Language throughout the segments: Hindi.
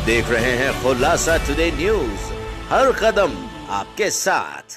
देख रहे हैं खुलासा टुडे न्यूज, हर कदम आपके साथ।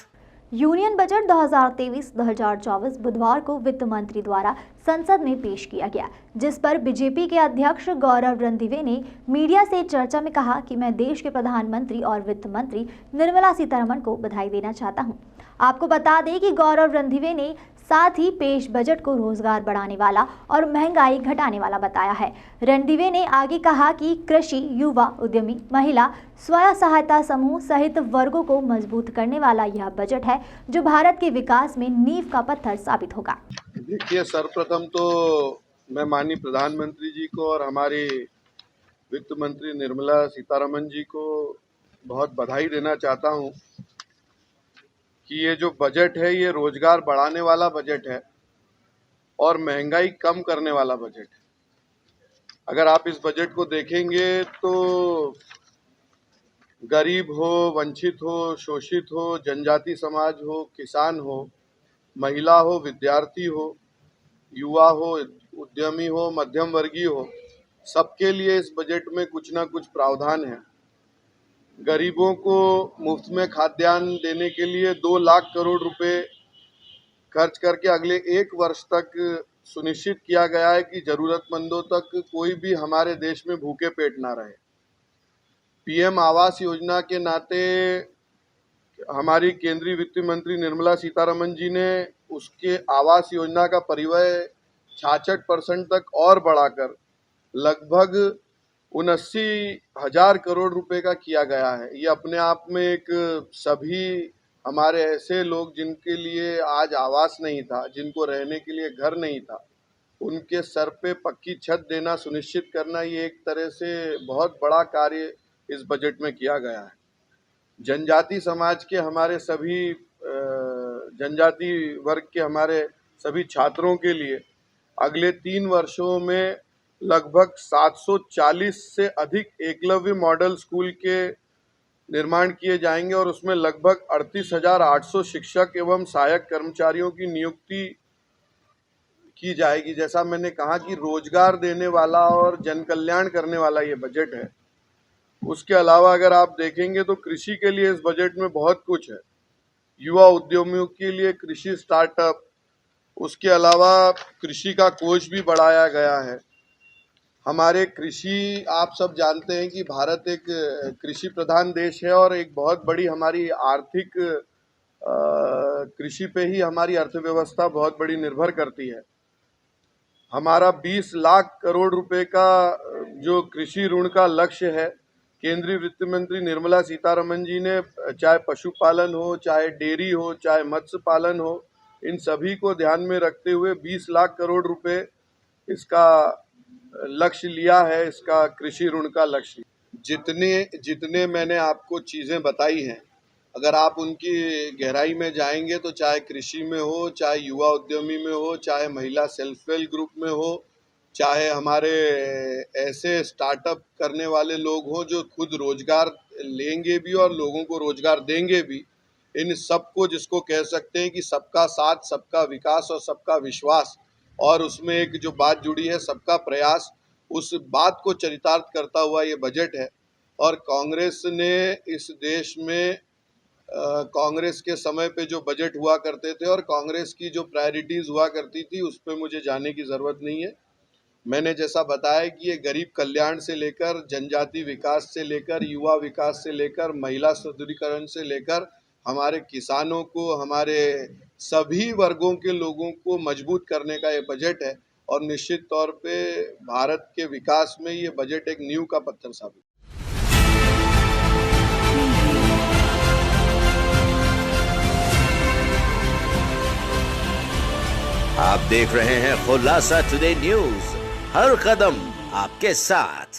यूनियन बजट 2023-2024 बुधवार को वित्त मंत्री द्वारा संसद में पेश किया गया, जिस पर बीजेपी के अध्यक्ष गौरव रणदिवे ने मीडिया से चर्चा में कहा कि मैं देश के प्रधानमंत्री और वित्त मंत्री निर्मला सीतारमण को बधाई देना चाहता हूं। आपको बता दें कि गौरव रणदिवे ने साथ ही पेश बजट को रोजगार बढ़ाने वाला और महंगाई घटाने वाला बताया है। रणदिवे ने आगे कहा कि कृषि, युवा, उद्यमी, महिला, स्वयं सहायता समूह सहित वर्गों को मजबूत करने वाला यह बजट है, जो भारत के विकास में नींव का पत्थर साबित होगा। देखिए, सर्वप्रथम तो मैं माननीय प्रधानमंत्री जी को और हमारी वित्त मंत्री निर्मला सीतारमण जी को बहुत बधाई देना चाहता हूं कि ये जो बजट है ये रोजगार बढ़ाने वाला बजट है और महंगाई कम करने वाला बजट है। अगर आप इस बजट को देखेंगे तो गरीब हो, वंचित हो, शोषित हो, जनजाति समाज हो, किसान हो, महिला हो, विद्यार्थी हो, युवा हो, उद्यमी हो, मध्यम वर्गीय हो, सबके लिए इस बजट में कुछ ना कुछ प्रावधान है। गरीबों को मुफ्त में खाद्यान्न देने के लिए 2 लाख करोड़ रुपए खर्च करके अगले 1 वर्ष तक सुनिश्चित किया गया है कि जरूरतमंदों तक कोई भी हमारे देश में भूखे पेट ना रहे। पीएम आवास योजना के नाते हमारी केंद्रीय वित्त मंत्री निर्मला सीतारमण जी ने उसके आवास योजना का परिव्यय 66% तक और बढ़ाकर लगभग 79,000 करोड़ रुपए का किया गया है। ये अपने आप में एक सभी हमारे ऐसे लोग जिनके लिए आज आवास नहीं था, जिनको रहने के लिए घर नहीं था, उनके सर पे पक्की छत देना सुनिश्चित करना, ये एक तरह से बहुत बड़ा कार्य इस बजट में किया गया है। जनजाति समाज के हमारे सभी जनजाति वर्ग के हमारे सभी छात्रों के लिए अगले 3 वर्षों में लगभग 740 से अधिक एकलव्य मॉडल स्कूल के निर्माण किए जाएंगे और उसमें लगभग 38,800 शिक्षक एवं सहायक कर्मचारियों की नियुक्ति की जाएगी। जैसा मैंने कहा कि रोजगार देने वाला और जन कल्याण करने वाला ये बजट है। उसके अलावा अगर आप देखेंगे तो कृषि के लिए इस बजट में बहुत कुछ है। युवा उद्यमियों के लिए कृषि स्टार्टअप, उसके अलावा कृषि का कोष भी बढ़ाया गया है। हमारे कृषि, आप सब जानते हैं कि भारत एक कृषि प्रधान देश है और एक बहुत बड़ी हमारी आर्थिक कृषि पे ही हमारी अर्थव्यवस्था बहुत बड़ी निर्भर करती है। हमारा 20 लाख करोड़ रुपए का जो कृषि ऋण का लक्ष्य है, केंद्रीय वित्त मंत्री निर्मला सीतारमण जी ने चाहे पशुपालन हो, चाहे डेयरी हो, चाहे मत्स्य पालन हो, इन सभी को ध्यान में रखते हुए 20 लाख करोड़ रुपए इसका लक्ष्य लिया है, इसका कृषि ऋण का लक्ष्य। जितने मैंने आपको चीज़ें बताई हैं, अगर आप उनकी गहराई में जाएंगे तो चाहे कृषि में हो, चाहे युवा उद्यमी में हो, चाहे महिला सेल्फ हेल्प ग्रुप में हो, चाहे हमारे ऐसे स्टार्टअप करने वाले लोग हों जो खुद रोजगार लेंगे भी और लोगों को रोजगार देंगे भी, इन सबको जिसको कह सकते हैं कि सबका साथ, सबका विकास और सबका विश्वास, और उसमें एक जो बात जुड़ी है सबका प्रयास, उस बात को चरितार्थ करता हुआ ये बजट है। और कांग्रेस ने इस देश में कांग्रेस के समय पे जो बजट हुआ करते थे और कांग्रेस की जो प्रायोरिटीज हुआ करती थी, उस पर मुझे जाने की ज़रूरत नहीं है। मैंने जैसा बताया कि ये गरीब कल्याण से लेकर, जनजाति विकास से लेकर, युवा विकास से लेकर, महिला सुदृढ़ीकरण से लेकर, हमारे किसानों को, हमारे सभी वर्गों के लोगों को मजबूत करने का ये बजट है और निश्चित तौर पे भारत के विकास में ये बजट एक नींव का पत्थर साबित। आप देख रहे हैं खुलासा टुडे न्यूज, हर कदम आपके साथ।